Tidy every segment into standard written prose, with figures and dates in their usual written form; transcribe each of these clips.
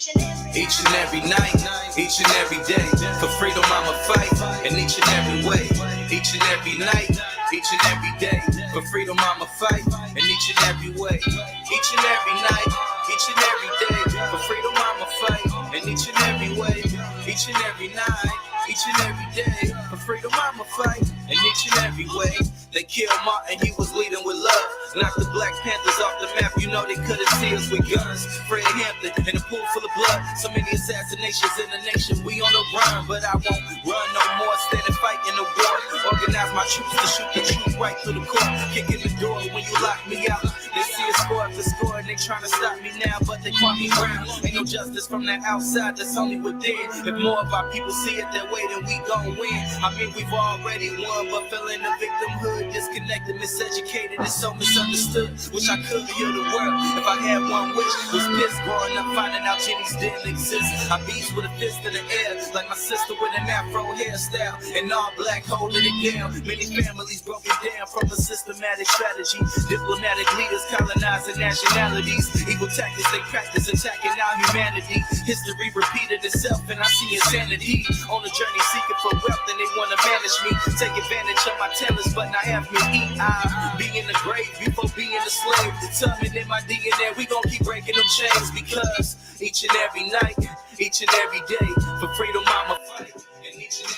Each and every night, each and every day. For freedom I'ma fight, in each and every way. Each and every night, each and every day. For freedom I'ma fight, in each and every way. Each and every night, each and every day. For freedom I'ma fight, in each and every way. Each and every night, each and every day. For freedom I'ma fight, in each and every way. They killed Martin, he was leading with love. Knocked the Black Panthers off the map, you know they couldn't see us with guns. Fred Hampton in a pool full of blood. So many assassinations in the nation, we on the run. But I won't run no more, stand and fight in the war. Organize my troops to shoot the truth right through the court. Kicking the door when you lock me out. They see a score after score and they trying to stop me now, but they caught me round. Ain't no justice from the outside, that's only within. If more of our people see it that way, then we gon' win. I mean, we've already won, but fell in the victimhood. Disconnected, miseducated, and so misunderstood. Wish I could heal the world if I had one wish. Was pissed growing up, finding out Jenny's didn't exist. I beats with a fist in the air, like my sister with an afro hairstyle. And all black holding it down. Many families broken down from a systematic strategy. Diplomatic leaders colonizing nationalities. Evil tactics they practice, attacking our humanity. History repeated itself, and I see insanity. On the journey seeking for wealth, and they wanna manage me. Take advantage of my talents, but not have me eat. I'll be in the grave before being a slave. Determined in my DNA, we gon' keep breaking them chains. Because each and every night, each and every day, for freedom I'ma fight.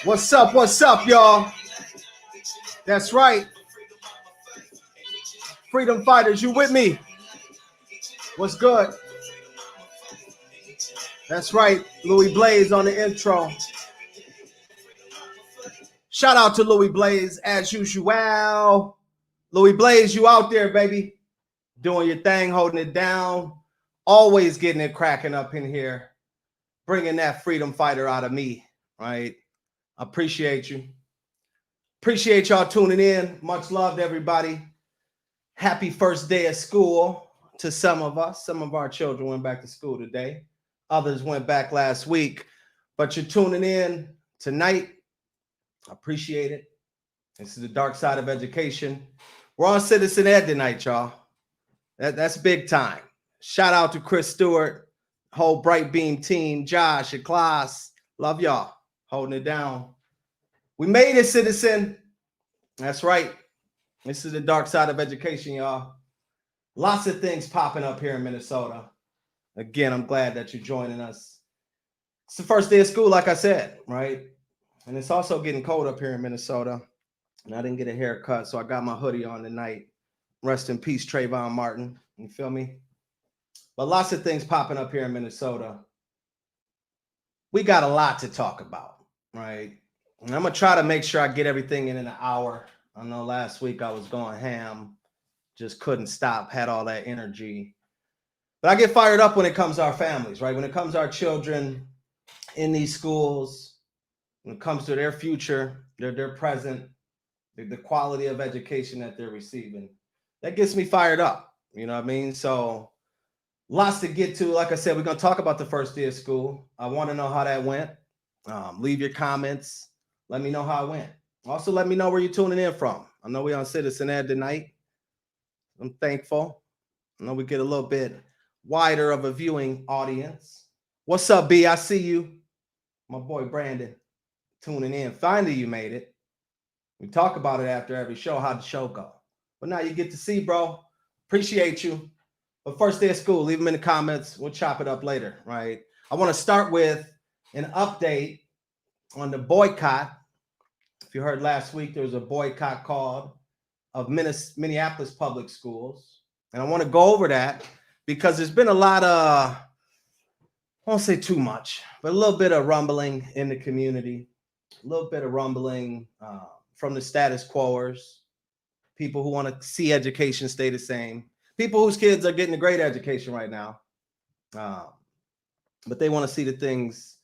What's up, y'all? That's right. Freedom fighters, you with me? What's good? That's right. Louis Blaze on the intro. Shout out to Louis Blaze as usual. Louis Blaze, you out there, baby. Doing your thing, holding it down. Always getting it cracking up in here. Bringing that freedom fighter out of me, right? Appreciate you. Appreciate y'all tuning in. Much love to everybody. Happy first day of school to some of us. Some of our children went back to school today. Others went back last week. But you're tuning in tonight. I appreciate it. This is the dark side of education. We're on Citizen Ed tonight, y'all. That's big time. Shout out to Chris Stewart, whole Bright Beam team, Josh, your class. Love y'all. Holding it down. We made it, Citizen. That's right. This is the dark side of education, y'all. Lots of things popping up here in Minnesota. Again, I'm glad that you're joining us. It's the first day of school, like I said, right? And it's also getting cold up here in Minnesota. And I didn't get a haircut, so I got my hoodie on tonight. Rest in peace, Trayvon Martin. You feel me? But lots of things popping up here in Minnesota. We got a lot to talk about, right? And I'm going to try to make sure I get everything in an hour. I know last week I was going ham. Just couldn't stop, had all that energy. But I get fired up when it comes to our families, right? When it comes to our children in these schools, when it comes to their future, their present, the quality of education that they're receiving. That gets me fired up, you know what I mean? So lots to get to. Like I said, we're going to talk about the first day of school. I want to know how that went. Leave your comments. Let me know how it went. Also, let me know where you're tuning in from. I know we're on Citizen Ed tonight. I'm thankful. I know we get a little bit wider of a viewing audience. What's up, B? I see you. My boy Brandon tuning in. Finally, you made it. We talk about it after every show, how'd the show go? But now you get to see, bro. Appreciate you. But first day of school, leave them in the comments. We'll chop it up later, right? I want to start with an update on the boycott. If you heard last week, there was a boycott called of Minneapolis public schools. And I want to go over that because there's been a lot of, I won't say too much, but a little bit of rumbling in the community, a little bit of rumbling from the status quoers, people who want to see education stay the same, people whose kids are getting a great education right now, but they want to see the things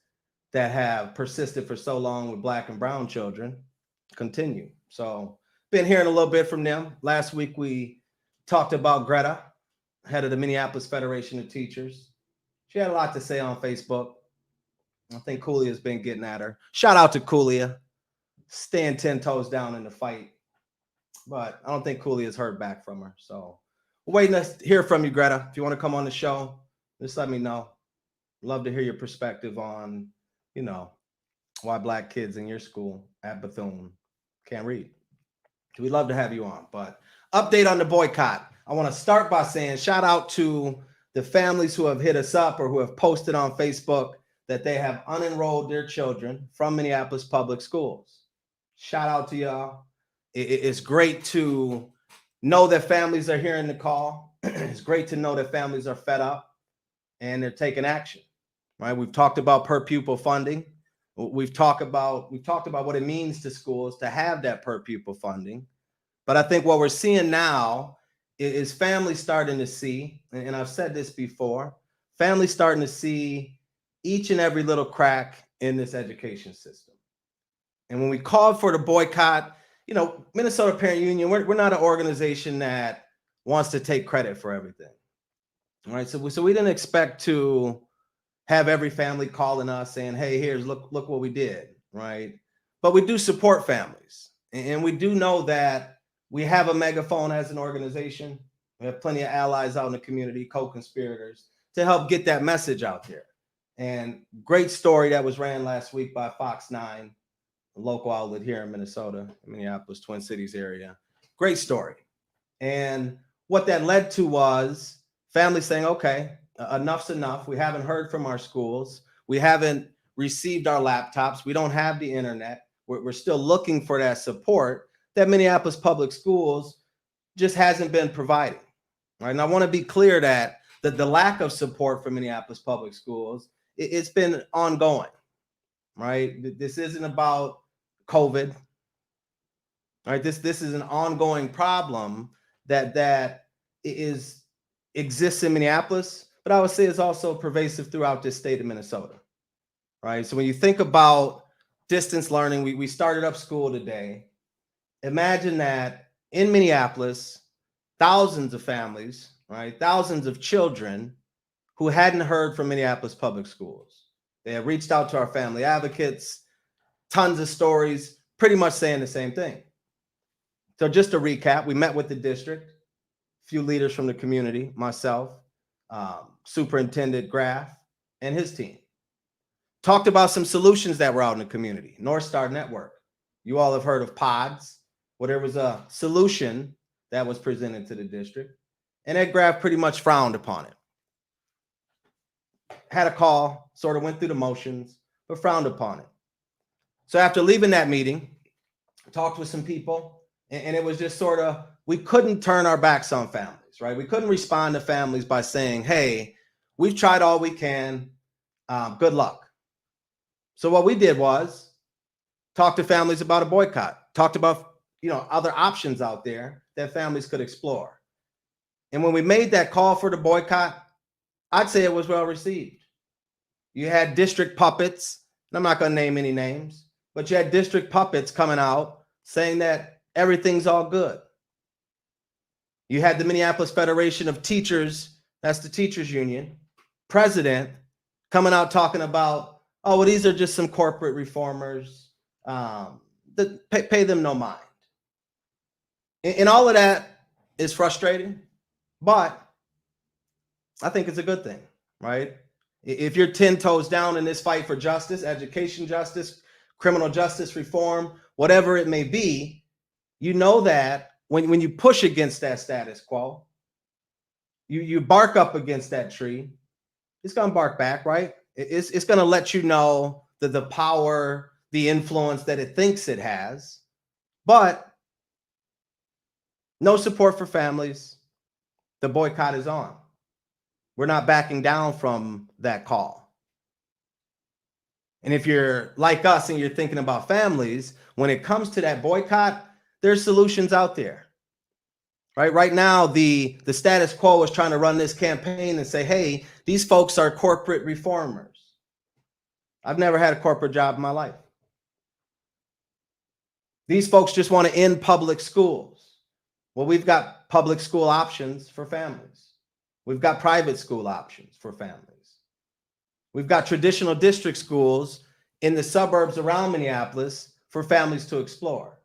that have persisted for so long with Black and brown children continue. So been hearing a little bit from them. Last week, we talked about Greta, head of the Minneapolis Federation of Teachers. She had a lot to say on Facebook. I think Coolia's been getting at her. Shout out to Coolia. Staying 10 toes down in the fight. But I don't think Coolia's heard back from her. So we're waiting to hear from you, Greta. If you want to come on the show, just let me know. Love to hear your perspective on, why Black kids in your school at Bethune can't read. We'd love to have you on. But update on the boycott. I want to start by saying shout out to the families who have hit us up or who have posted on Facebook that they have unenrolled their children from Minneapolis public schools. Shout out to y'all. It's great to know that families are hearing the call. It's great to know that families are fed up and they're taking action, right? We've talked about per pupil funding. We've talked about what it means to schools to have that per pupil funding. But I think what we're seeing now is families starting to see, and I've said this before, families starting to see each and every little crack in this education system. And when we called for the boycott, Minnesota Parent Union, we're not an organization that wants to take credit for everything. All right. So we didn't expect to have every family calling us saying, hey, here's look what we did. Right. But we do support families. And we do know that we have a megaphone as an organization. We have plenty of allies out in the community, co-conspirators, to help get that message out there. And great story that was ran last week by Fox 9, a local outlet here in Minnesota, Minneapolis, Twin Cities area. Great story. And what that led to was families saying, okay, enough's enough. We haven't heard from our schools. We haven't received our laptops. We don't have the internet. We're still looking for that support that Minneapolis Public Schools just hasn't been providing. Right? And I want to be clear that the lack of support for Minneapolis Public Schools, it's been ongoing. Right? This isn't about COVID. Right? This is an ongoing problem that exists in Minneapolis, but I would say it's also pervasive throughout this state of Minnesota. Right? So when you think about distance learning, we started up school today. Imagine that in Minneapolis, thousands of families, right? Thousands of children who hadn't heard from Minneapolis Public Schools. They have reached out to our family advocates, tons of stories, pretty much saying the same thing. So just to recap, we met with the district, a few leaders from the community, myself, Superintendent Graff, and his team. Talked about some solutions that were out in the community. North Star Network. You all have heard of pods. Well, there was a solution that was presented to the district, and Ed Graff pretty much frowned upon it. Had a call, sort of went through the motions, but frowned upon it. So after leaving that meeting, I talked with some people, and it was just sort of, we couldn't turn our backs on families, right? We couldn't respond to families by saying, hey, we've tried all we can. Good luck. So what we did was talk to families about a boycott, talked about other options out there that families could explore. And when we made that call for the boycott, I'd say it was well received. You had district puppets, and I'm not going to name any names, but you had district puppets coming out saying that everything's all good. You had the Minneapolis Federation of Teachers, that's the teachers union, president coming out talking about, oh, well, these are just some corporate reformers. Pay them no mind. And all of that is frustrating, but I think it's a good thing, right? If you're 10 toes down in this fight for justice, education justice, criminal justice reform, whatever it may be, you know that when you push against that status quo, you bark up against that tree, it's going to bark back, right? It's going to let you know that the power, the influence that it thinks it has, but no support for families. The boycott is on. We're not backing down from that call. And if you're like us and you're thinking about families, when it comes to that boycott, there's solutions out there. Right now, the status quo is trying to run this campaign and say, hey, these folks are corporate reformers. I've never had a corporate job in my life. These folks just want to end public schools. Well, we've got public school options for families. We've got private school options for families. We've got traditional district schools in the suburbs around Minneapolis for families to explore.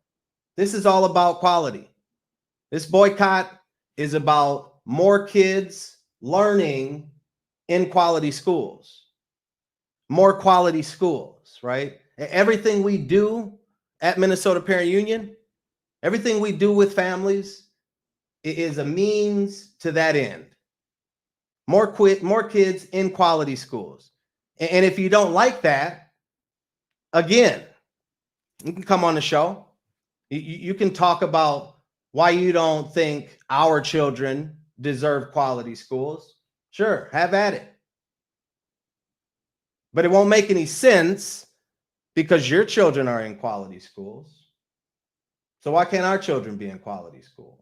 This is all about quality. This boycott is about more kids learning in quality schools. more quality schools, right? Everything we do at Minnesota Parent Union, everything we do with families is a means to that end. More kids in quality schools. And if you don't like that, again, you can come on the show. You can talk about why you don't think our children deserve quality schools. Sure, have at it. But it won't make any sense because your children are in quality schools. So why can't our children be in quality schools?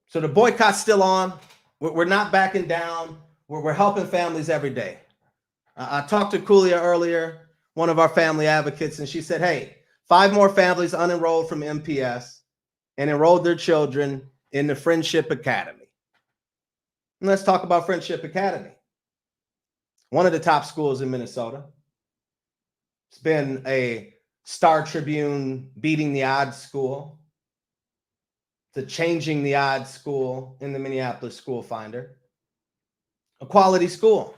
So the boycott's still on. We're not backing down. We're helping families every day. I talked to Kulia earlier, one of our family advocates, and she said, hey, 5 more families unenrolled from MPS and enrolled their children in the Friendship Academy. And let's talk about Friendship Academy. One of the top schools in Minnesota. It's been a Star Tribune beating the odds school. To changing the odds school in the Minneapolis School Finder. A quality school.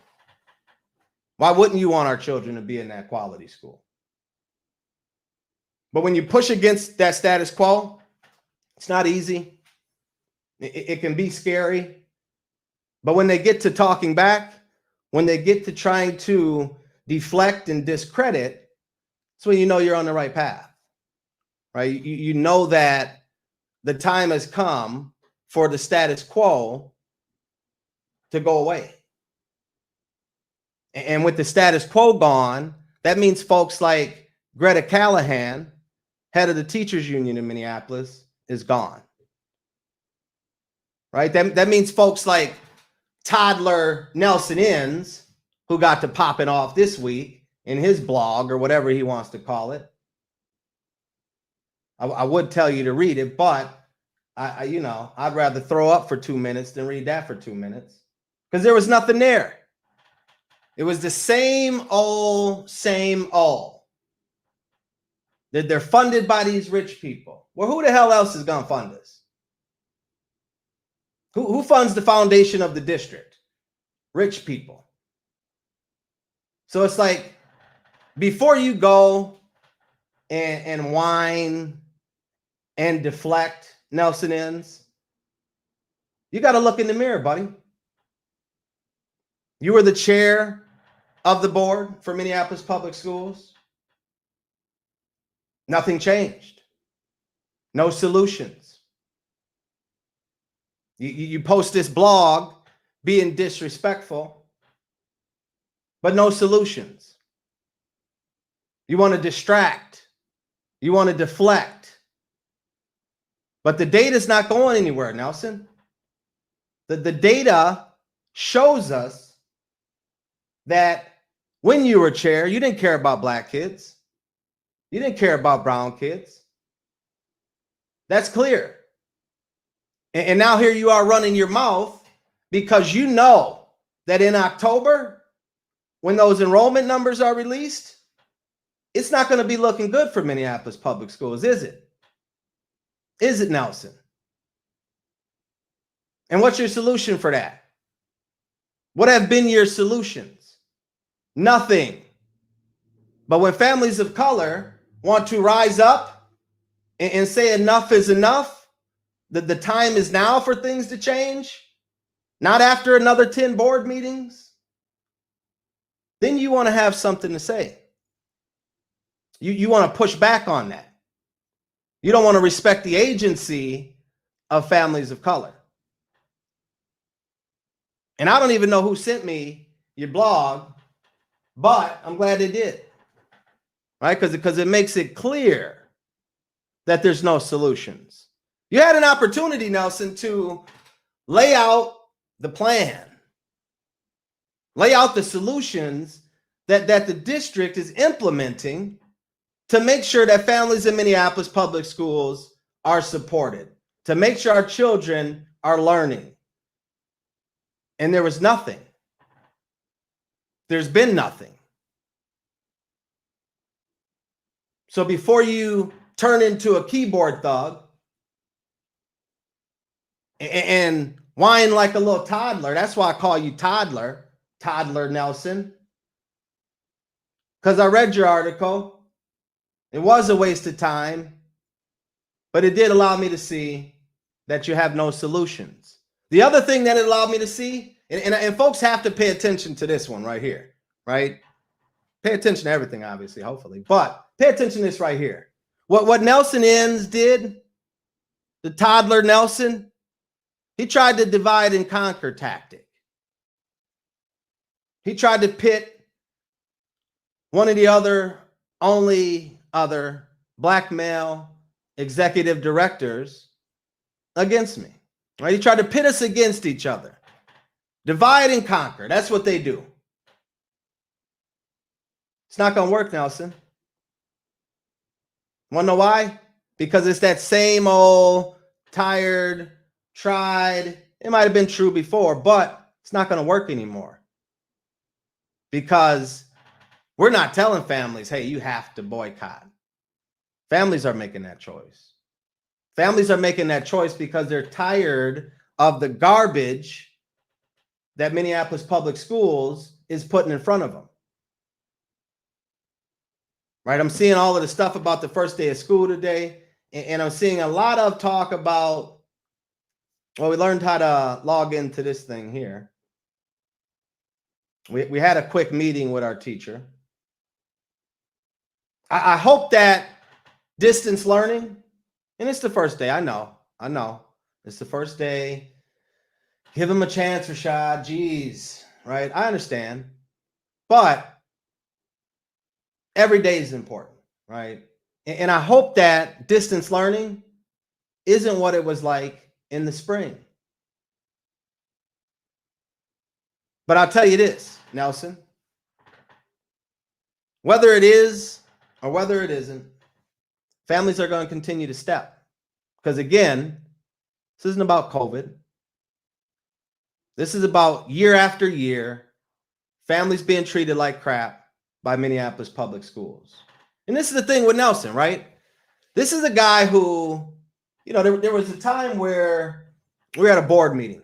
Why wouldn't you want our children to be in that quality school? But when you push against that status quo, it's not easy. It can be scary. But when they get to talking back, when they get to trying to deflect and discredit, that's when you know you're on the right path, right? You know that the time has come for the status quo to go away. And with the status quo gone, that means folks like Greta Callahan, head of the teachers union in Minneapolis, is gone. Right? That means folks like toddler Nelson Inns, who got to popping off this week in his blog or whatever he wants to call it. I would tell you to read it, but I'd rather throw up for 2 minutes than read that for 2 minutes because there was nothing there. It was the same old. That they're funded by these rich people. Well, who the hell else is going to fund us? Who funds the foundation of the district? Rich people. So it's like, before you go and whine and deflect, Nelson Inns, you got to look in the mirror, buddy. You were the chair of the board for Minneapolis Public Schools. Nothing changed. No solutions. You post this blog being disrespectful, but no solutions. You want to distract. You want to deflect. But the data's not going anywhere, Nelson. The data shows us that when you were chair, you didn't care about black kids. You didn't care about brown kids. That's clear. And now here you are running your mouth because you know that in October, when those enrollment numbers are released, it's not going to be looking good for Minneapolis Public Schools, is it? Is it, Nelson? And what's your solution for that? What have been your solutions? Nothing. But when families of color want to rise up and say enough is enough, that the time is now for things to change, not after another 10 board meetings, then you want to have something to say. You want to push back on that. You don't want to respect the agency of families of color. And I don't even know who sent me your blog, but I'm glad they did. Right? Because it makes it clear that there's no solutions. You had an opportunity, Nelson, to lay out the plan. Lay out the solutions that the district is implementing to make sure that families in Minneapolis Public Schools are supported, to make sure our children are learning. And there was nothing. There's been nothing. So before you turn into a keyboard thug and whine like a little toddler, that's why I call you toddler, Toddler Nelson, because I read your article. It was a waste of time, but it did allow me to see that you have no solutions. The other thing that it allowed me to see, and folks have to pay attention to this one right here, right? Pay attention to everything, obviously, hopefully, but pay attention to this right here. What Nelson Inns did, the Toddler Nelson, he tried the divide and conquer tactic. He tried to pit one of the only other black male executive directors against me. Right? He tried to pit us against each other. Divide and conquer. That's what they do. It's not going to work, Nelson. Want to know why? Because it's that same old tired, tried. It might have been true before, but it's not going to work anymore. Because we're not telling families, hey, you have to boycott. Families are making that choice. Families are making that choice because they're tired of the garbage that Minneapolis Public Schools is putting in front of them. Right? I'm seeing all of the stuff about the first day of school today, and I'm seeing a lot of talk about, well, we learned how to log into this thing here. We had a quick meeting with our teacher. I hope that distance learning, and it's the first day, I know. It's the first day. Give him a chance, Rashad. Jeez, right? I understand. But every day is important, right? And I hope that distance learning isn't what it was like in the spring. But I'll tell you this, Nelson. Whether it is or whether it isn't, families are going to continue to step. Because again, this isn't about COVID. This is about year after year, families being treated like crap by Minneapolis Public Schools. And this is the thing with Nelson, right? This is a guy who, you know, there was a time where we were at a board meeting.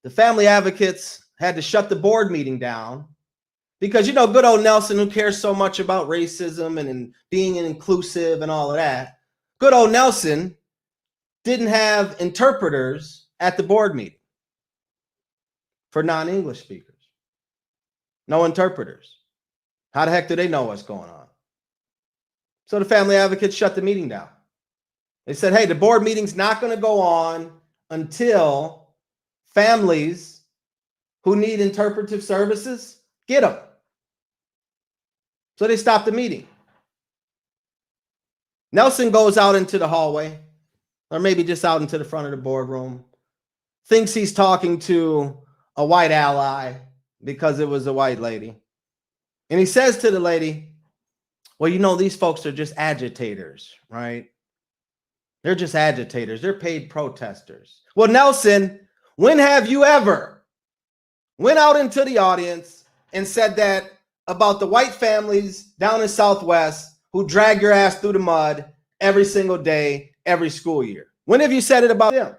The family advocates had to shut the board meeting down because, you know, good old Nelson, who cares so much about racism and being inclusive and all of that, good old Nelson didn't have interpreters at the board meeting for non-English speakers. No interpreters. How the heck do they know what's going on? So the family advocates shut the meeting down. They said, hey, the board meeting's not going to go on until families who need interpretive services get them. So they stopped the meeting. Nelson goes out into the hallway, or maybe just out into the front of the boardroom, thinks he's talking to a white ally because it was a white lady. And he says to the lady, well, you know, these folks are just agitators, right? They're just agitators. They're paid protesters. Well, Nelson, when have you ever went out into the audience and said that about the white families down in Southwest who drag your ass through the mud every single day, every school year? When have you said it about them?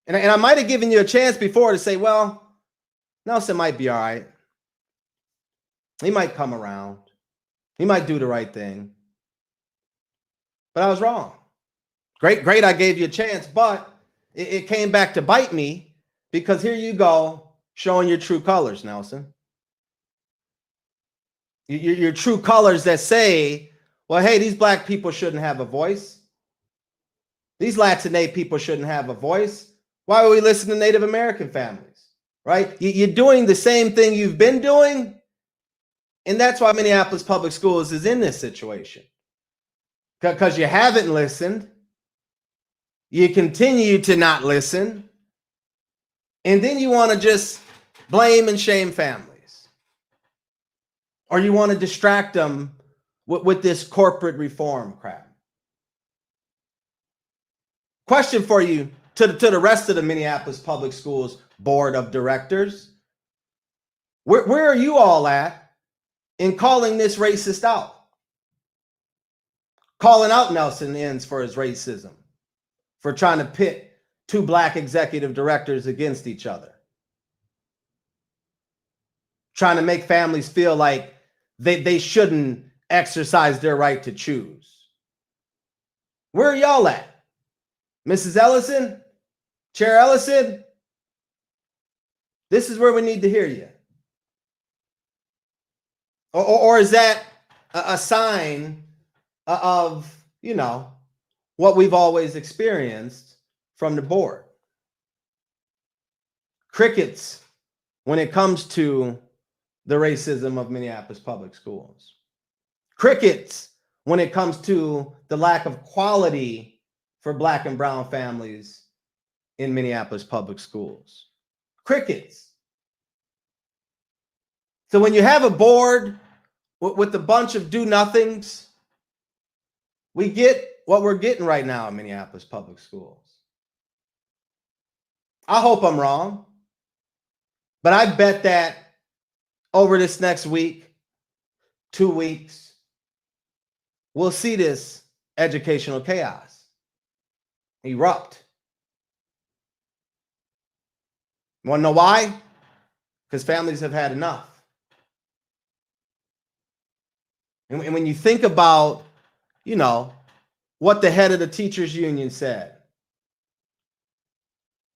And I might have given you a chance before to say, well, Nelson might be all right. He might come around. He might do the right thing. But I was wrong. Great, I gave you a chance, but it came back to bite me because here you go showing your true colors, Nelson. Your true colors that say, well, hey, these black people shouldn't have a voice. These Latinx people shouldn't have a voice. Why would we listen to Native American families, right? You're doing the same thing you've been doing. And that's why Minneapolis Public Schools is in this situation. Because you haven't listened. You continue to not listen. And then you want to just blame and shame families. Or you want to distract them with this corporate reform crap. Question for you to the rest of the Minneapolis Public Schools Board of Directors. Where are you all at in calling this racist out? Calling out Nelson Inns for his racism, for trying to pit two black executive directors against each other. trying to make families feel like they shouldn't exercise their right to choose. Where are y'all at? Mrs. Ellison? Chair Ellison? This is where we need to hear you. Or is that a sign of, you know, what we've always experienced from the board? Crickets when it comes to the racism of Minneapolis public schools. Crickets when it comes to the lack of quality for Black and brown families in Minneapolis public schools. Crickets. So when you have a board with a bunch of do-nothings, we get what we're getting right now in Minneapolis public schools. I hope I'm wrong, but I bet that over this next week, 2 weeks, we'll see this educational chaos erupt. You want to know why? Because families have had enough. And when you think about, you know, what the head of the teachers union said,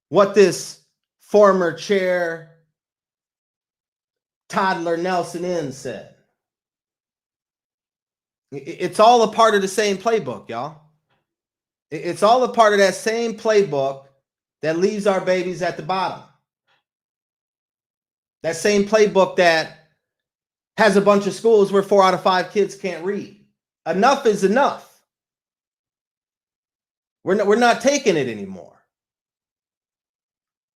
what this former chair, Toddler Nelson Innes, said, it's all a part of the same playbook, y'all. It's all a part of that same playbook that leaves our babies at the bottom. That same playbook that has a bunch of schools where 4 out of 5 kids can't read. Enough is enough. We're not taking it anymore.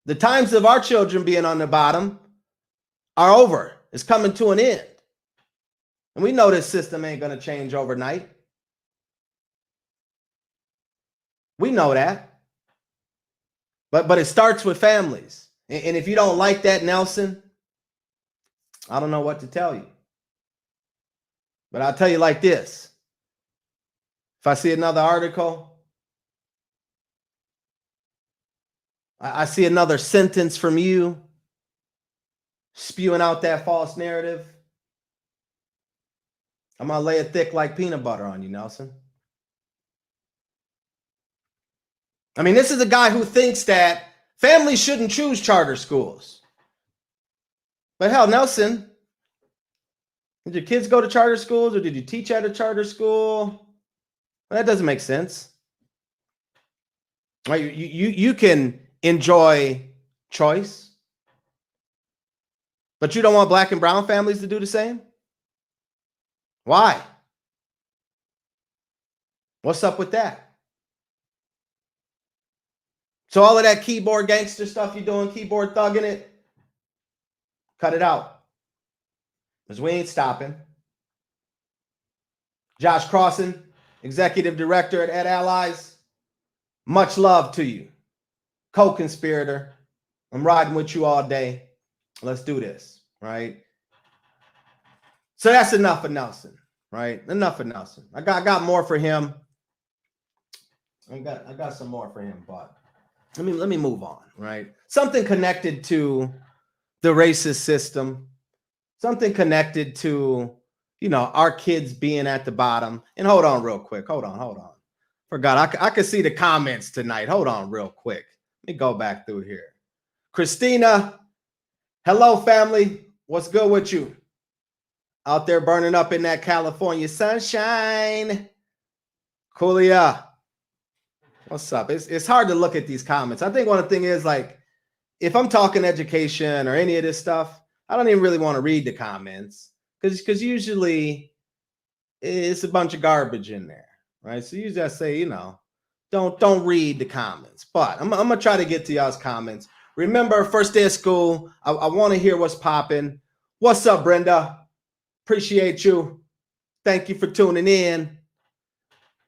The times of our children being on the bottom are over. It's coming to an end. And we know this system ain't going to change overnight. We know that. But it starts with families. And if you don't like that, Nelson, I don't know what to tell you. But I'll tell you like this. If I see another article, I see another sentence from you spewing out that false narrative, I'm going to lay it thick like peanut butter on you, Nelson. I mean, this is a guy who thinks that families shouldn't choose charter schools. But hell, Nelson, did your kids go to charter schools or did you teach at a charter school? Well, that doesn't make sense. Right? You can enjoy choice, but you don't want Black and brown families to do the same? Why? What's up with that? So all of that keyboard gangster stuff you're doing, keyboard thugging it, cut it out. Because we ain't stopping. Josh Crossan, Executive Director at Allies, much love to you. Co-conspirator. I'm riding with you all day. Let's do this, right? So that's enough of Nelson, right? Enough of Nelson. I got more for him. I got some more for him, but let me move on, right? Something connected to the racist system, something connected to, you know, our kids being at the bottom. And hold on real quick. Hold on. Forgot. I could see the comments tonight. Hold on real quick. Let me go back through here. Christina, hello, family. What's good with you? Out there burning up in that California sunshine. Coolio. What's up? It's hard to look at these comments. I think one of the things is, like, if I'm talking education or any of this stuff, I don't even really want to read the comments because usually it's a bunch of garbage in there, right? So usually I say, you know, don't read the comments. But I'm gonna try to get to y'all's comments. Remember, first day of school. I want to hear what's popping. What's up, Brenda? Appreciate you. Thank you for tuning in.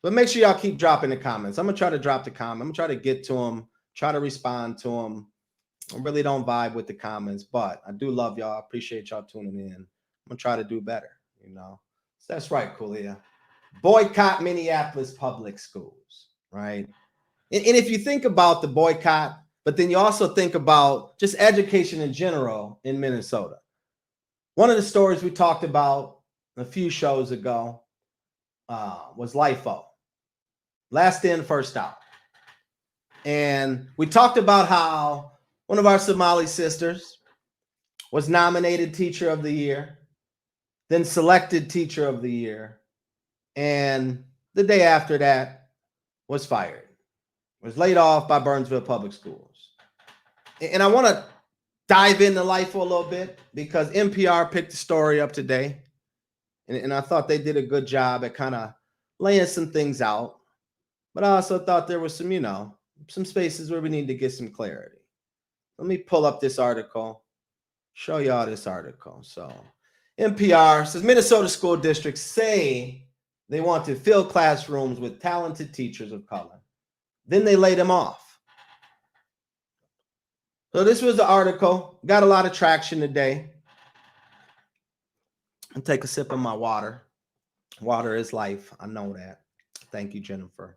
But make sure y'all keep dropping the comments. I'm going to try to drop the comment. I'm going to try to get to them, try to respond to them. I really don't vibe with the comments, but I do love y'all. I appreciate y'all tuning in. I'm going to try to do better, you know. So that's right, Coolio. Boycott Minneapolis public schools, right? And if you think about the boycott, but then you also think about just education in general in Minnesota. One of the stories we talked about a few shows ago was LIFO, last in, first out. And we talked about how one of our Somali sisters was nominated Teacher of the Year, then selected Teacher of the Year, and the day after that was fired, was laid off by Burnsville Public Schools. And I want to dive into LIFO a little bit because NPR picked the story up today, and I thought they did a good job at kind of laying some things out. But I also thought there was some spaces where we need to get some clarity. Let me pull up this article, show y'all this article. So NPR says Minnesota school districts say they want to fill classrooms with talented teachers of color. Then they lay them off. So this was the article, got a lot of traction today. I'll take a sip of my water. Water is life. I know that. Thank you, Jennifer.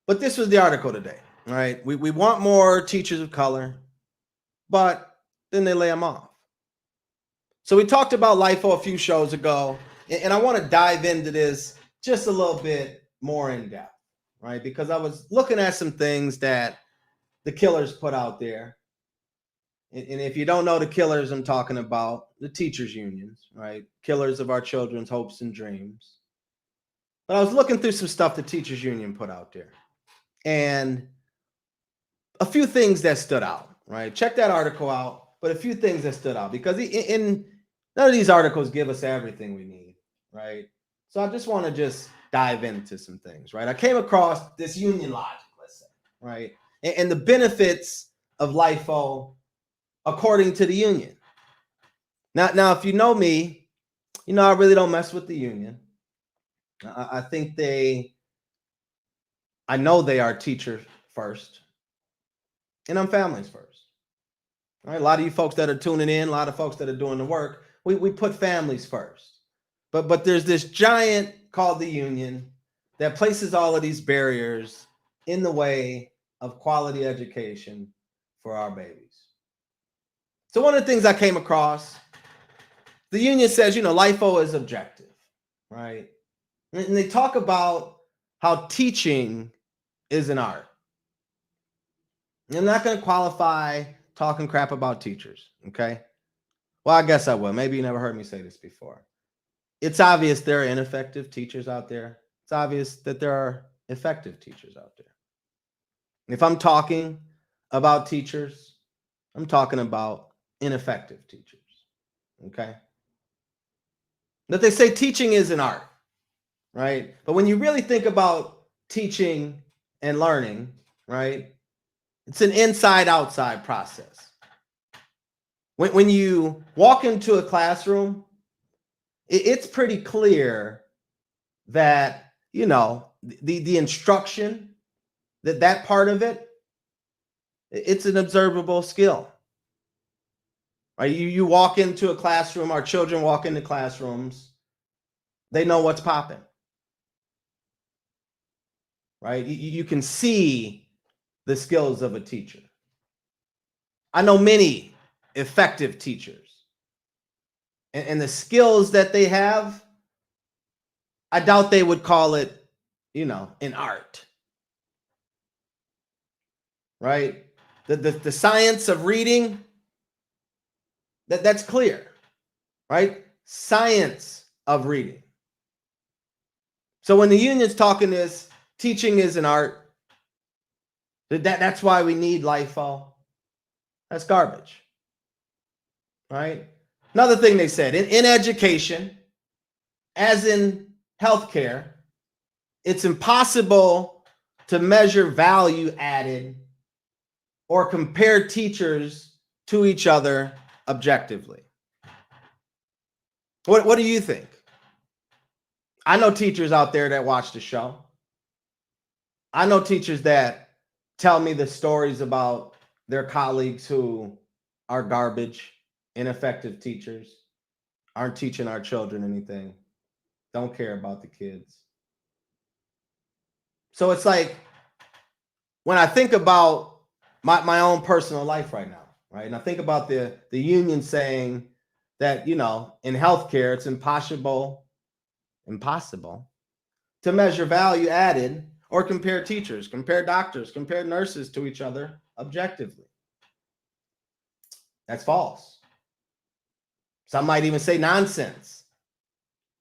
But this was the article today, right? We want more teachers of color, but then they lay them off. So we talked about LIFO a few shows ago, and I want to dive into this just a little bit more in depth, right? Because I was looking at some things that the killers put out there. And if you don't know the killers, I'm talking about the teachers' unions, right? Killers of our children's hopes and dreams. But I was looking through some stuff the teachers' union put out there. And a few things that stood out, right? Check that article out, but a few things that stood out because in none of these articles give us everything we need, right? So I just want to just dive into some things, right? I came across this union logic, let's say, right? And the benefits of LIFO according to the union. Now, if you know me, you know I really don't mess with the union. I think I know they are teachers first, and I'm families first. All right, a lot of you folks that are tuning in, a lot of folks that are doing the work, we put families first. But there's this giant called the union that places all of these barriers in the way of quality education for our babies. So one of the things I came across, the union says, LIFO is objective, right? And they talk about how teaching is an art. I'm not going to qualify talking crap about teachers, okay? Well, I guess I will. Maybe you never heard me say this before. It's obvious there are ineffective teachers out there. It's obvious that there are effective teachers out there. If I'm talking about teachers, I'm talking about ineffective teachers, okay? But they say teaching is an art, right? But when you really think about teaching and learning, right, it's an inside-outside process. When you walk into a classroom, it's pretty clear that, the instruction, that part of it, it's an observable skill. Right? You walk into a classroom, our children walk into classrooms, they know what's popping. Right? You can see the skills of a teacher. I know many effective teachers. And the skills that they have, I doubt they would call it, an art. Right? The science of reading, that's clear. Right? Science of reading. So when the union's talking this, teaching is an art, that's why we need LIFO. That's garbage. Right? Another thing they said, in education, as in healthcare, it's impossible to measure value added or compare teachers to each other objectively. What do you think? I know teachers out there that watch the show. I know teachers that tell me the stories about their colleagues who are garbage, ineffective teachers, aren't teaching our children anything, don't care about the kids. So it's like when I think about my own personal life right now, right? And I think about the union saying that, in healthcare, it's impossible to measure value added or compare teachers, compare doctors, compare nurses to each other objectively. That's false. Some might even say nonsense,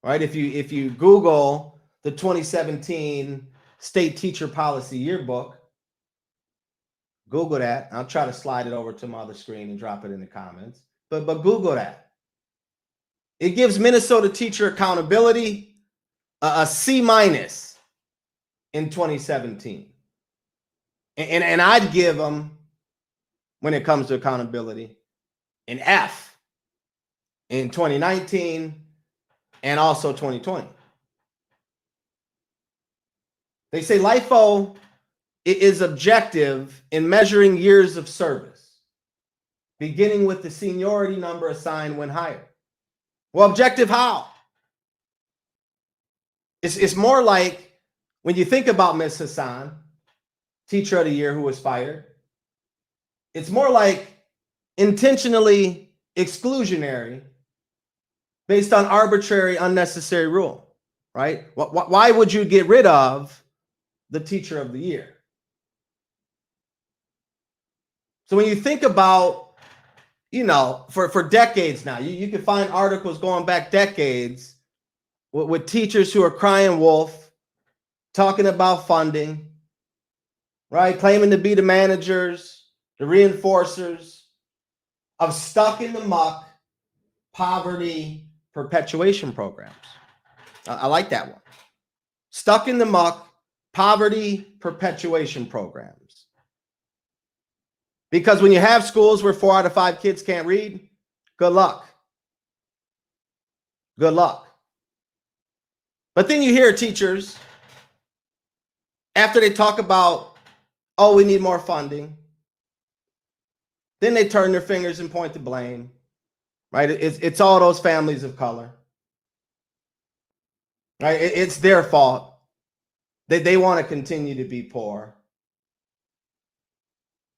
right? If you Google the 2017 State Teacher Policy Yearbook, Google that. I'll try to slide it over to my other screen and drop it in the comments. But Google that. It gives Minnesota teacher accountability a C- in 2017. And I'd give them, when it comes to accountability, an F in 2019 and also 2020. They say LIFO is objective in measuring years of service, beginning with the seniority number assigned when hired. Well, objective how? It's more like when you think about Ms. Hassan, Teacher of the Year who was fired, it's more like intentionally exclusionary based on arbitrary, unnecessary rule, right? Why would you get rid of the Teacher of the Year? So when you think about, for decades now, you can find articles going back decades with teachers who are crying wolf, talking about funding, right? Claiming to be the managers, the reinforcers of stuck in the muck poverty perpetuation programs. I like that one. Stuck in the muck poverty perpetuation programs. Because when you have schools where 4 out of 5 kids can't read, good luck. Good luck. But then you hear teachers, after they talk about, oh, we need more funding, then they turn their fingers and point the blame, right? It's all those families of color, right? It's their fault. They want to continue to be poor.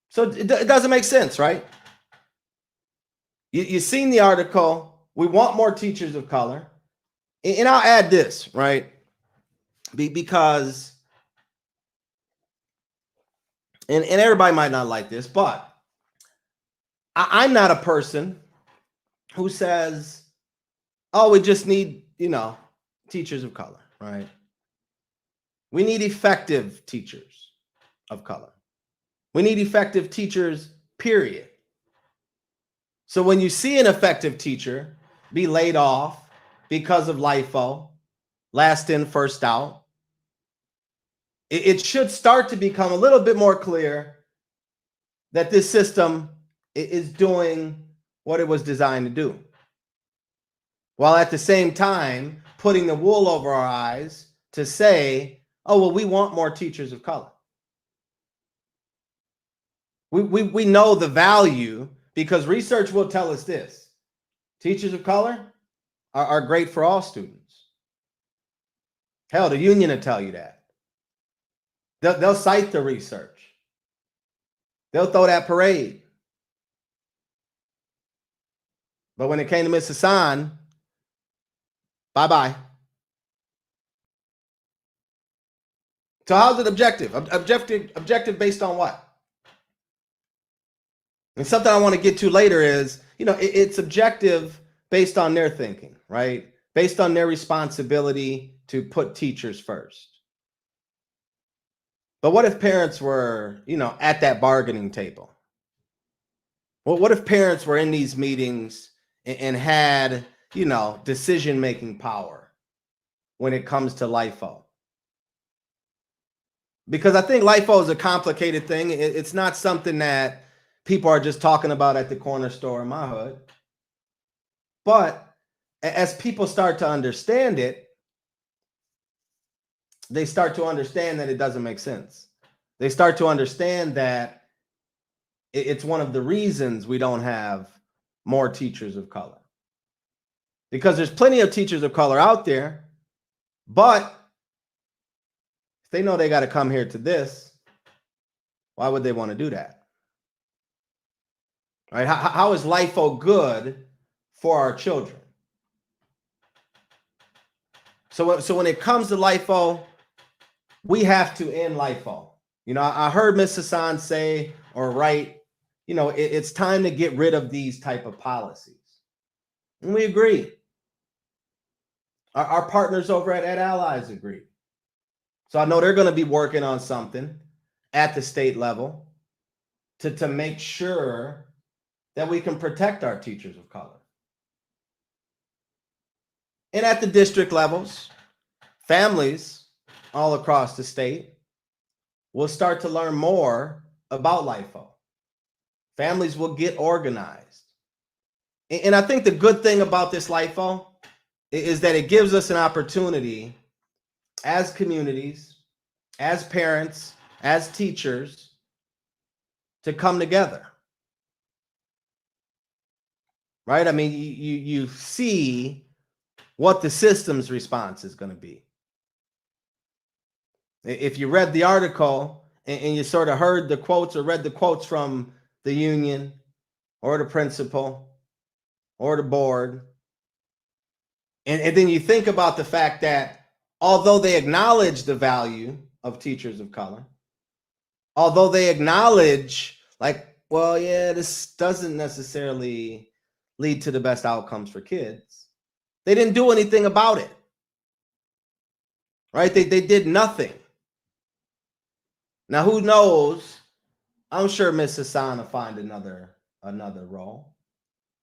So it doesn't make sense, right? You've seen the article. We want more teachers of color. And I'll add this, right? Because, and everybody might not like this, but I'm not a person who says, oh, we just need, teachers of color, right? We need effective teachers of color. We need effective teachers, period. So when you see an effective teacher be laid off because of LIFO, last in, first out, it should start to become a little bit more clear that this system is doing what it was designed to do, while at the same time putting the wool over our eyes to say, oh, well, we want more teachers of color. We know the value because research will tell us this. Teachers of color are great for all students. Hell, the union will tell you that. They'll cite the research. They'll throw that parade. But when it came to Ms. Hassan, bye-bye. So how's it objective? Objective based on what? And something I want to get to later is, it's objective based on their thinking, right? Based on their responsibility to put teachers first. But what if parents were, at that bargaining table? Well, what if parents were in these meetings and had, decision-making power when it comes to LIFO? Because I think LIFO is a complicated thing. It's not something that people are just talking about at the corner store in my hood. But as people start to understand it, they start to understand that it doesn't make sense. They start to understand that it's one of the reasons we don't have more teachers of color. Because there's plenty of teachers of color out there, but if they know they got to come here to this, why would they want to do that? Right? How is LIFO good for our children. So when it comes to LIFO, we have to end LIFO. You know, I heard Ms. Hassan say or write, you know, it's time to get rid of these type of policies. And we agree. Our partners over at Allies agree. So I know they're going to be working on something at the state level to make sure that we can protect our teachers of color. And at the district levels, families all across the state will start to learn more about LIFO. Families will get organized. And I think the good thing about this LIFO is that it gives us an opportunity as communities, as parents, as teachers, to come together. Right? I mean, you see what the system's response is going to be. If you read the article and you sort of heard the quotes or read the quotes from the union or the principal or the board, and then you think about the fact that although they acknowledge the value of teachers of color, although they acknowledge, like, well, yeah, this doesn't necessarily lead to the best outcomes for kids, they didn't do anything about it. Right? They did nothing. Now, who knows? I'm sure Ms. Hassan will find another role,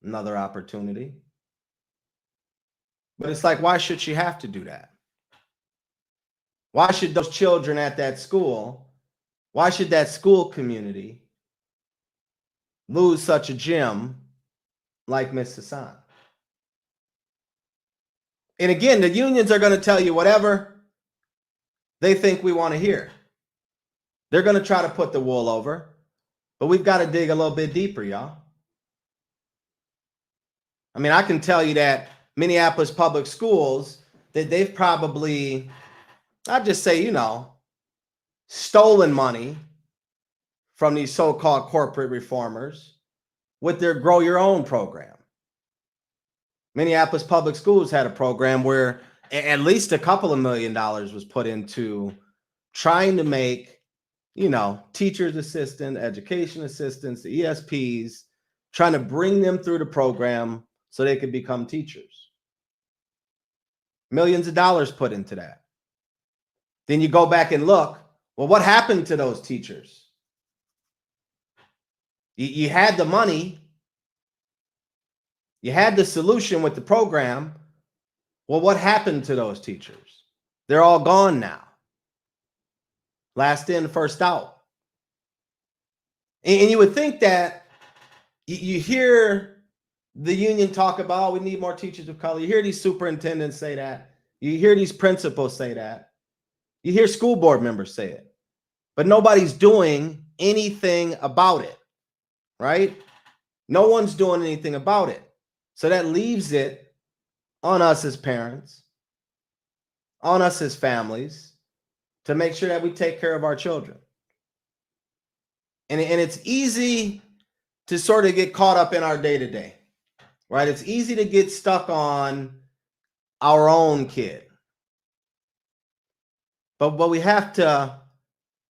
another opportunity. But it's like, why should she have to do that? Why should those children at that school, why should that school community lose such a gem like Ms. Hassan? And again, the unions are going to tell you whatever they think we want to hear. They're going to try to put the wool over, but we've got to dig a little bit deeper, y'all. I mean, I can tell you that Minneapolis Public Schools, that they've probably, I'd just say, you know, stolen money from these so-called corporate reformers with their Grow Your Own program. Minneapolis Public Schools had a program where at least a couple of $1 million was put into trying to make, you know, teachers assistant, education assistants, the ESPs, trying to bring them through the program so they could become teachers. Millions of dollars put into that. Then you go back and look, well, what happened to those teachers? You had the money. You had the solution with the program. Well, what happened to those teachers? They're all gone now. Last in, first out. And you would think that you hear the union talk about, oh, we need more teachers of color. You hear these superintendents say that. You hear these principals say that. You hear school board members say it. But nobody's doing anything about it, right? No one's doing anything about it. So that leaves it on us as parents, on us as families, to make sure that we take care of our children. And it's easy to sort of get caught up in our day-to-day, right? It's easy to get stuck on our own kid. But we have to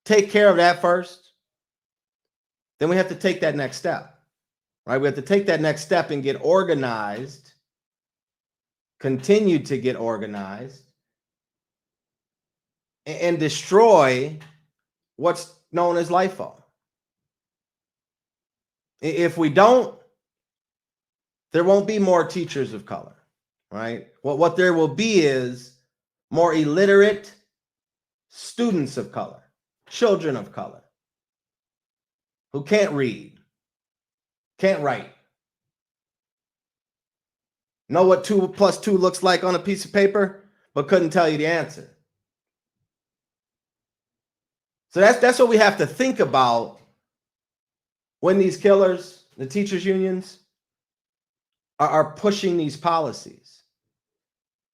take care of that first. Then we have to take that next step, right? We have to take that next step and get organized, continue to get organized, and destroy what's known as LIFO. If we don't, there won't be more teachers of color, right? What there will be is more illiterate students of color, children of color, who can't read, can't write, know what 2 + 2 looks like on a piece of paper, but couldn't tell you the answer. So that's what we have to think about when these killers, the teachers unions, are pushing these policies.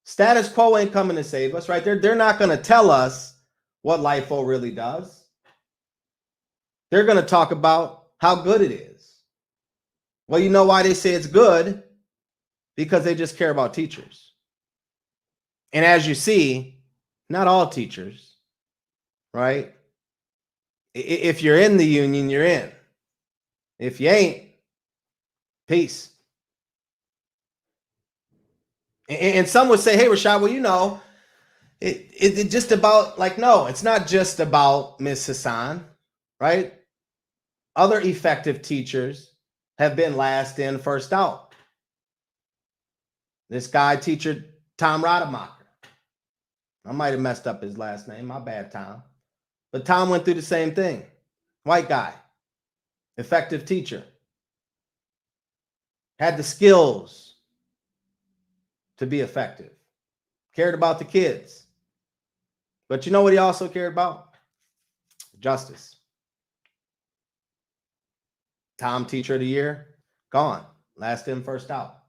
Status quo ain't coming to save us, right? They're not going to tell us what LIFO really does. They're going to talk about how good it is. Well, you know why they say it's good? because they just care about teachers. And as you see, not all teachers, right? If you're in the union, you're in. If you ain't, peace. And some would say, hey, Rashad, well, you know, it just about like, no, it's not just about Miss Hassan, right? Other effective teachers have been last in, first out. This guy, teacher Tom Rademacher. I might have messed up his last name. My bad, Tom. But Tom went through the same thing. White guy, effective teacher, had the skills to be effective, cared about the kids. But you know what he also cared about? Justice. Tom, teacher of the year, gone. Last in, first out.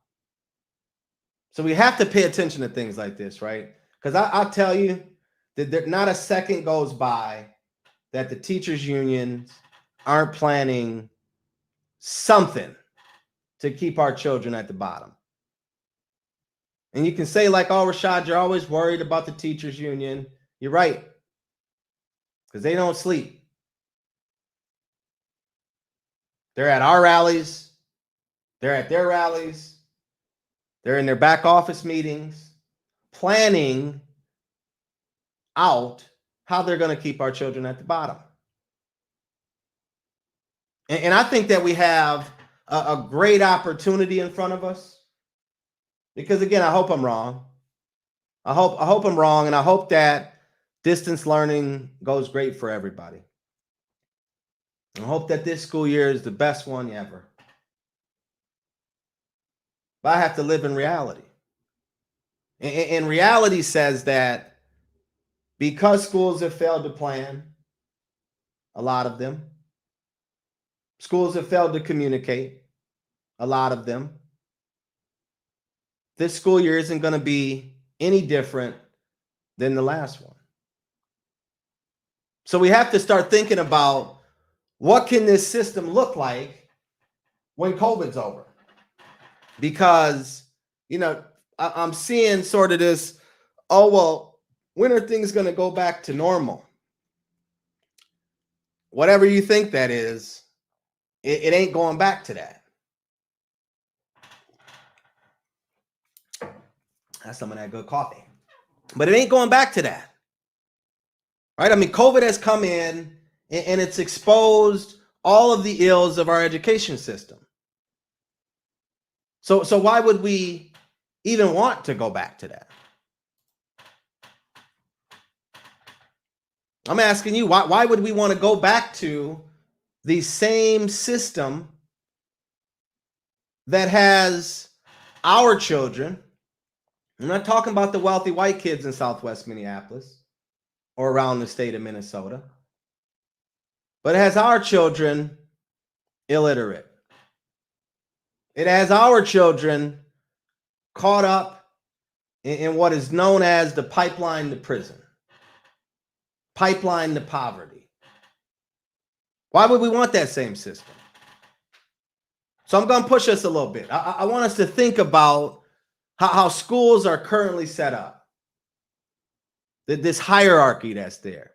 So we have to pay attention to things like this, right? Because I'll tell you that there, not a second goes by that the teachers' unions aren't planning something to keep our children at the bottom. And you can say, like, oh, Rashad, you're always worried about the teachers' union. You're right. Because they don't sleep. They're at our rallies. They're at their rallies. They're in their back office meetings, planning out how they're going to keep our children at the bottom. And I think that we have a great opportunity in front of us. Because again, I hope I'm wrong. I hope I'm wrong, and I hope that distance learning goes great for everybody. I hope that this school year is the best one ever. But I have to live in reality. And reality says that because schools have failed to plan, a lot of them, schools have failed to communicate, a lot of them, this school year isn't going to be any different than the last one. So we have to start thinking about what can this system look like when COVID's over? Because, you know, I'm seeing sort of this, oh, well, when are things going to go back to normal? Whatever you think that is, it ain't going back to that. That's some of that good coffee. But it ain't going back to that. Right? I mean, COVID has come in and it's exposed all of the ills of our education system. So why would we even want to go back to that? I'm asking you, why would we want to go back to the same system that has our children? I'm not talking about the wealthy white kids in Southwest Minneapolis or around the state of Minnesota, but it has our children illiterate. It has our children caught up in what is known as the pipeline to prison, pipeline to poverty. Why would we want that same system? So I'm going to push us a little bit. I want us to think about how schools are currently set up, this hierarchy that's there.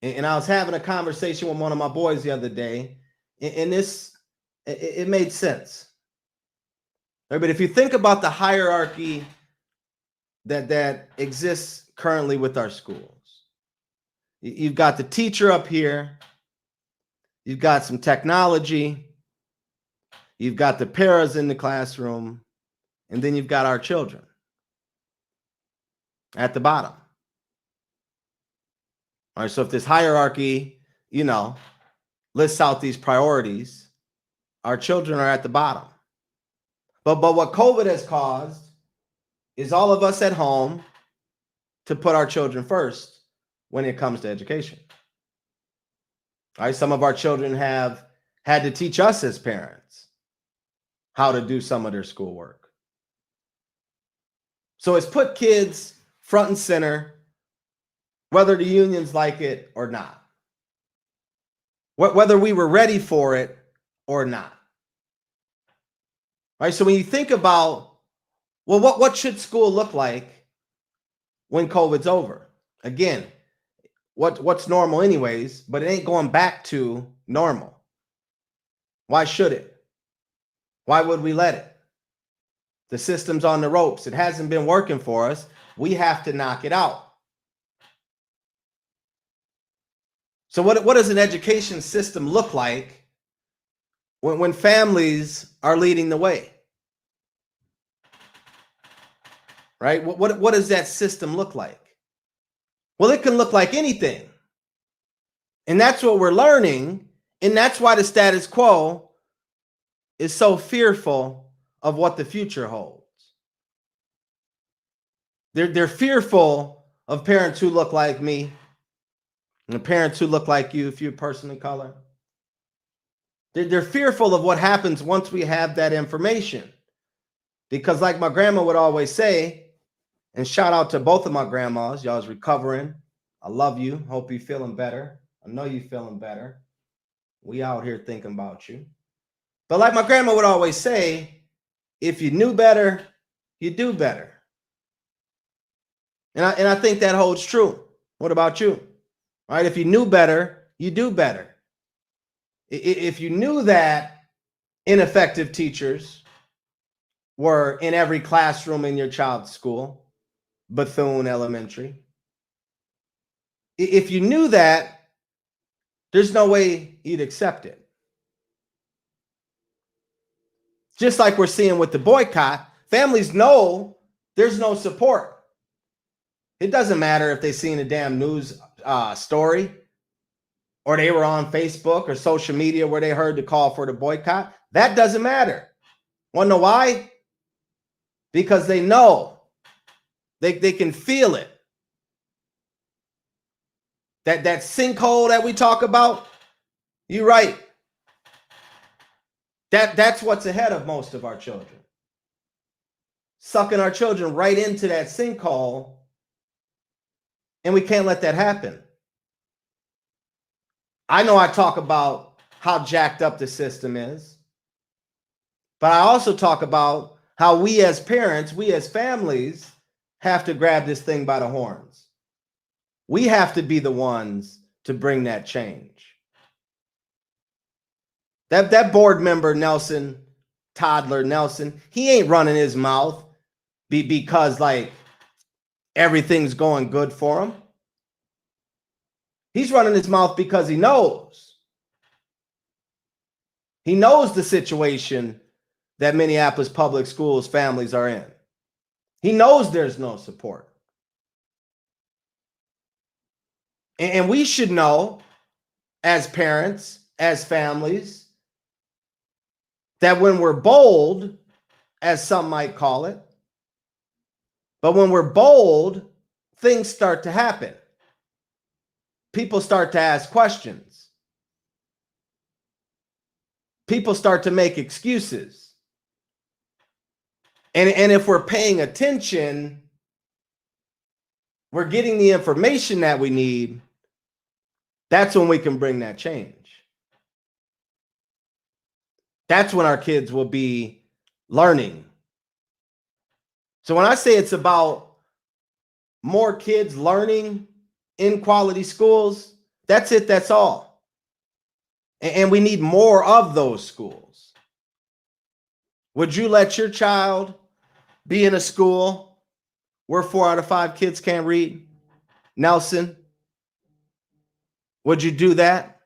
And I was having a conversation with one of my boys the other day, and it made sense. But if you think about the hierarchy that exists currently with our schools, you've got the teacher up here, you've got some technology, you've got the paras in the classroom, and then you've got our children at the bottom. All right, so if this hierarchy, lists out these priorities, our children are at the bottom. But what COVID has caused is all of us at home to put our children first when it comes to education. All right, some of our children have had to teach us as parents how to do some of their schoolwork. So it's put kids front and center, whether the unions like it or not, whether we were ready for it or not. Right? So when you think about Well, what should school look like when COVID's over? Again, what's normal anyways, but it ain't going back to normal. Why should it? Why would we let it? The system's on the ropes. It hasn't been working for us. We have to knock it out. So what does an education system look like when families are leading the way? Right? What does that system look like? Well, it can look like anything. And that's what we're learning. And that's why the status quo is so fearful of what the future holds. They're fearful of parents who look like me and parents who look like you if you're a person of color. They're fearful of what happens once we have that information. Because like my grandma would always say, and shout out to both of my grandmas, y'all's recovering. I love you. Hope you're feeling better. I know you're feeling better. We out here thinking about you. But like my grandma would always say, if you knew better, you do better. And I think that holds true. What about you? Right? If you knew better, you do better. If you knew that ineffective teachers were in every classroom in your child's school, Bethune Elementary, if you knew that, there's no way you'd accept it. Just like we're seeing with the boycott, families know there's no support. It doesn't matter if they seen a damn news story or they were on Facebook or social media where they heard the call for the boycott. That doesn't matter. Want to know why? Because they know. They can feel it. That sinkhole that we talk about, you're right. That's what's ahead of most of our children. Sucking our children right into that sinkhole, and we can't let that happen. I know I talk about how jacked up the system is, but I also talk about how we as parents, we as families, have to grab this thing by the horns. We have to be the ones to bring that change. That board member, Nelson, Toddler Nelson, he ain't running his mouth because like everything's going good for him. He's running his mouth because he knows. He knows the situation that Minneapolis public schools families are in. He knows there's no support. And we should know as parents, as families, that when we're bold, as some might call it, but when we're bold, things start to happen. People start to ask questions. People start to make excuses. And if we're paying attention, we're getting the information that we need, that's when we can bring that change. That's when our kids will be learning. So when I say it's about more kids learning in quality schools, that's it, that's all. And we need more of those schools. Would you let your child be in a school where 4 out of 5 kids can't read? Nelson, would you do that?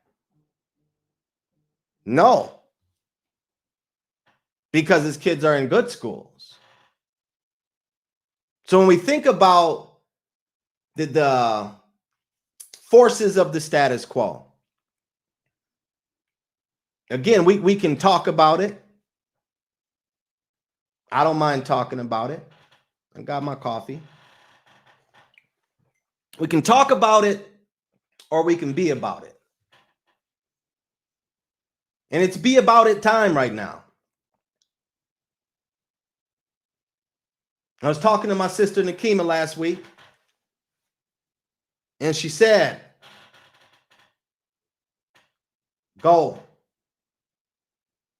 No. Because his kids are in good schools. So when we think about the forces of the status quo, again, we can talk about it. I don't mind talking about it. I got my coffee. We can talk about it or we can be about it. And it's be about it time right now. I was talking to my sister Nakima last week, and she said, go.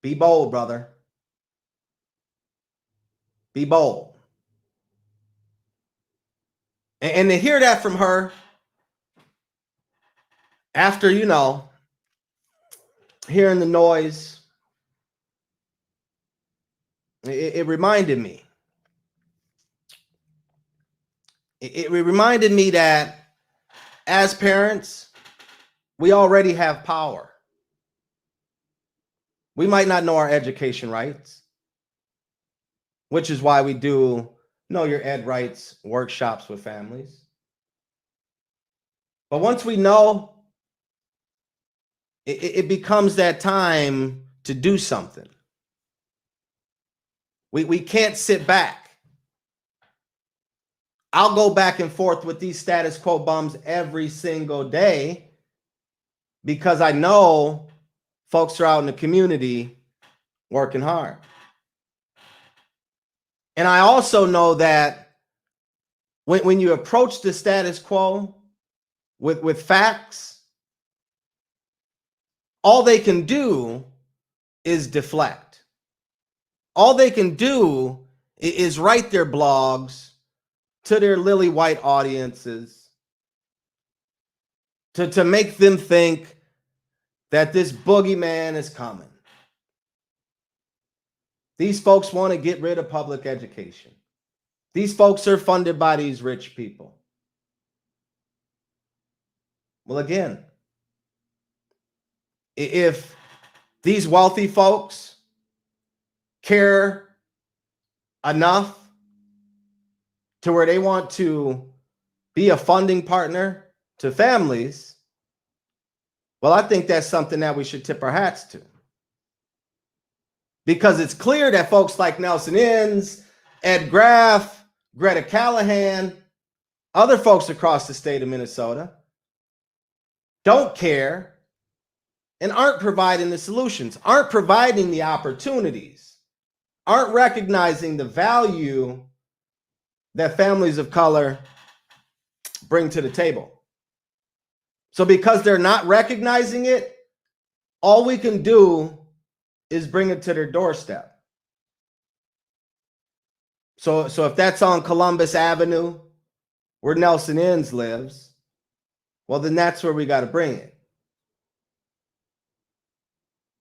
Be bold, brother. Be bold. And to hear that from her after, hearing the noise, it reminded me. It reminded me that as parents, we already have power. We might not know our education rights, which is why we do Know Your Ed Rights workshops with families. But once we know, it becomes that time to do something. We can't sit back. I'll go back and forth with these status quo bums every single day because I know folks are out in the community working hard. And I also know that when you approach the status quo with facts, all they can do is deflect. All they can do is write their blogs to their lily white audiences to make them think that this boogeyman is coming. These folks want to get rid of public education. These folks are funded by these rich people. Well, again, if these wealthy folks care enough to where they want to be a funding partner to families, well, I think that's something that we should tip our hats to. Because it's clear that folks like Nelson Inns, Ed Graff, Greta Callahan, other folks across the state of Minnesota don't care and aren't providing the solutions, aren't providing the opportunities, aren't recognizing the value that families of color bring to the table. So because they're not recognizing it, all we can do is bring it to their doorstep. So if that's on Columbus Avenue, where Nelson Inns lives, well, then that's where we got to bring it.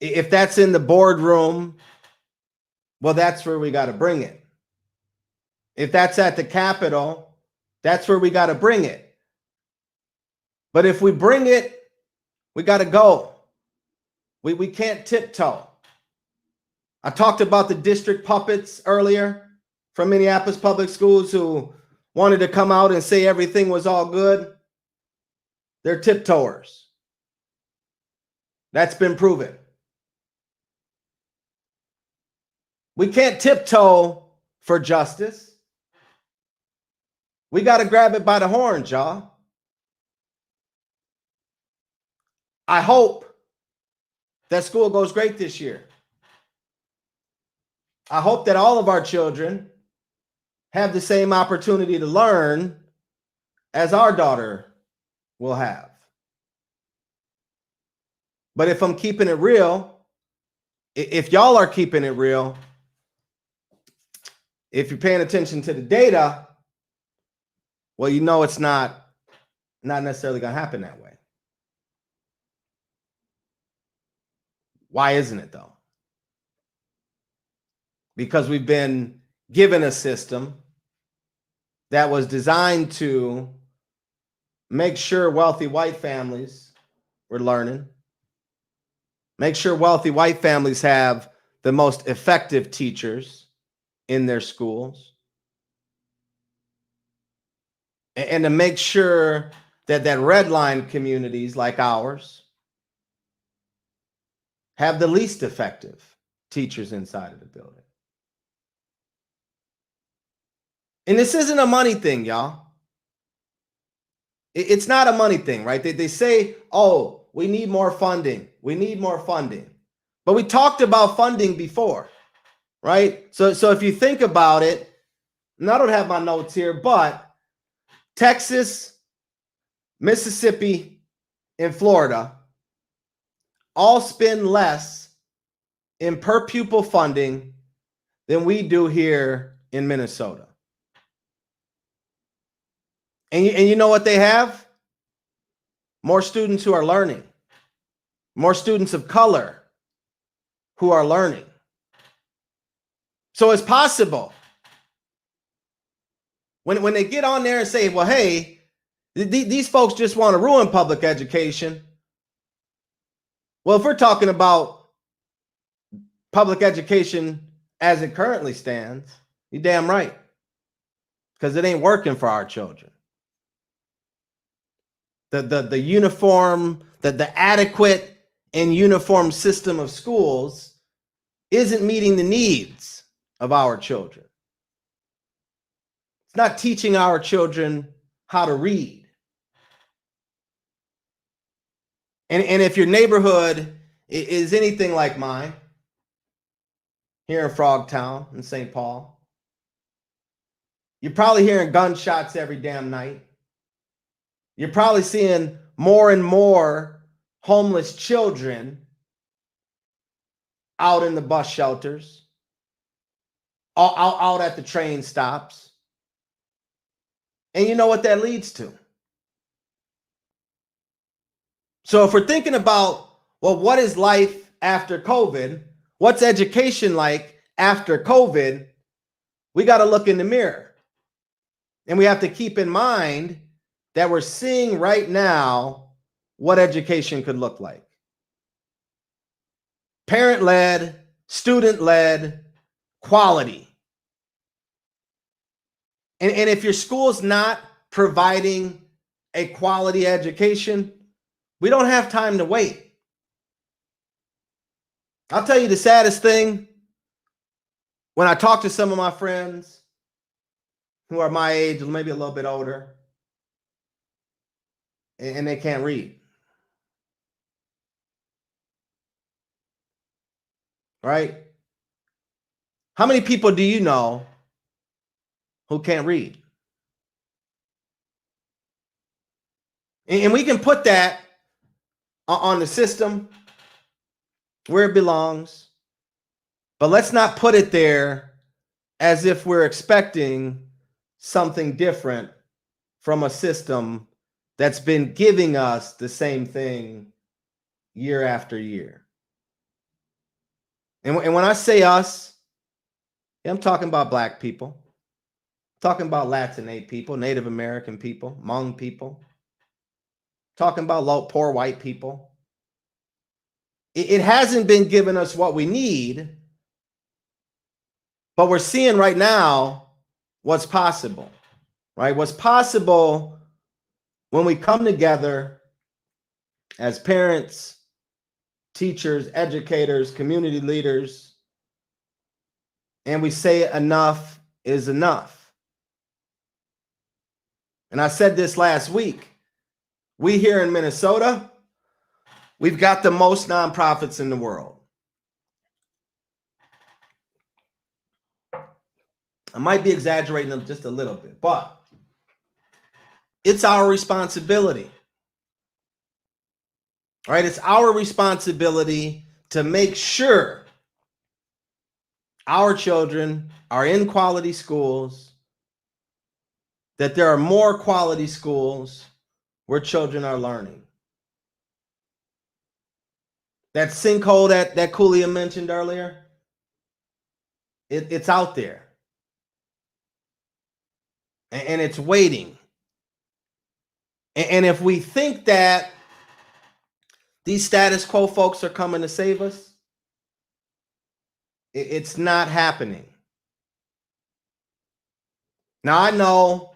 If that's in the boardroom, well, that's where we got to bring it. If that's at the Capitol, that's where we got to bring it. But if we bring it, we got to go. We can't tiptoe. I talked about the district puppets earlier from Minneapolis Public Schools who wanted to come out and say everything was all good. They're tiptoers. That's been proven. We can't tiptoe for justice. We got to grab it by the horns, y'all. I hope that school goes great this year. I hope that all of our children have the same opportunity to learn as our daughter will have. But if I'm keeping it real, if y'all are keeping it real, if you're paying attention to the data, well, you know it's not necessarily going to happen that way. Why isn't it though? Because we've been given a system that was designed to make sure wealthy white families were learning, make sure wealthy white families have the most effective teachers in their schools, and to make sure that red line communities like ours have the least effective teachers inside of the building. And this isn't a money thing, y'all. It's not a money thing, right? They say, oh, we need more funding. We need more funding. But we talked about funding before, right? So if you think about it, and I don't have my notes here, but Texas, Mississippi, and Florida all spend less in per pupil funding than we do here in Minnesota. And you know what they have? More students who are learning, more students of color who are learning. So it's possible when they get on there and say, well, hey, these folks just want to ruin public education. Well, if we're talking about public education as it currently stands, you're damn right, because it ain't working for our children. The uniform, the adequate and uniform system of schools isn't meeting the needs of our children. It's not teaching our children how to read. And if your neighborhood is anything like mine, here in Frogtown in St. Paul, you're probably hearing gunshots every damn night. You're probably seeing more and more homeless children out in the bus shelters, out at the train stops. And you know what that leads to? So if we're thinking about, well, what is life after COVID? What's education like after COVID? We got to look in the mirror. And we have to keep in mind that we're seeing right now what education could look like. Parent-led, student-led, quality. And if your school's not providing a quality education, we don't have time to wait. I'll tell you the saddest thing. When I talk to some of my friends who are my age, maybe a little bit older, and they can't read. Right? How many people do you know who can't read? And we can put that on the system where it belongs, but let's not put it there as if we're expecting something different from a system that's been giving us the same thing year after year. And when I say us, I'm talking about Black people, I'm talking about Latinate people, Native American people, Hmong people, talking about poor white people. It hasn't been giving us what we need, but we're seeing right now what's possible, right? What's possible when we come together as parents, teachers, educators, community leaders, and we say enough is enough. And I said this last week. We here in Minnesota, we've got the most nonprofits in the world. I might be exaggerating them just a little bit, but it's our responsibility. Right? It's our responsibility to make sure our children are in quality schools, that there are more quality schools where children are learning. That sinkhole that Kulia mentioned earlier, it's out there. And it's waiting. And if we think that these status quo folks are coming to save us, it's not happening. Now, I know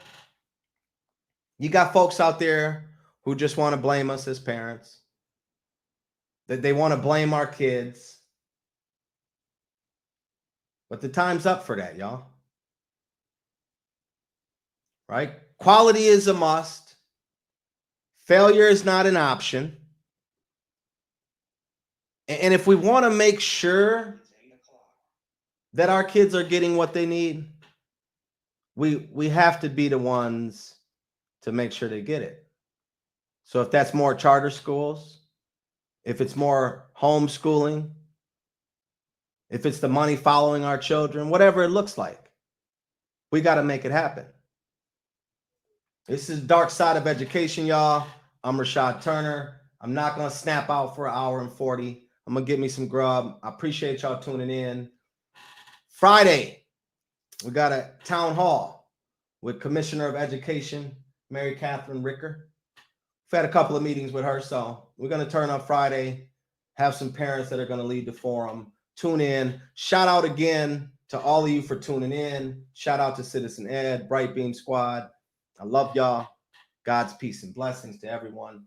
you got folks out there who just want to blame us as parents, that they want to blame our kids. But the time's up for that, y'all. Right? Quality is a must. Failure is not an option. And if we want to make sure that our kids are getting what they need, we have to be the ones to make sure they get it. So if that's more charter schools, if it's more homeschooling, if it's the money following our children, whatever it looks like, we got to make it happen. This is Dark Side of Education, y'all. I'm Rashad Turner. I'm not going to snap out for 1 hour and 40. I'm going to get me some grub. I appreciate y'all tuning in. Friday, we got a town hall with Commissioner of Education, Mary Catherine Ricker. We've had a couple of meetings with her, so we're going to turn up Friday, have some parents that are going to lead the forum. Tune in. Shout out again to all of you for tuning in. Shout out to Citizen Ed, Bright Beam Squad. I love y'all. God's peace and blessings to everyone.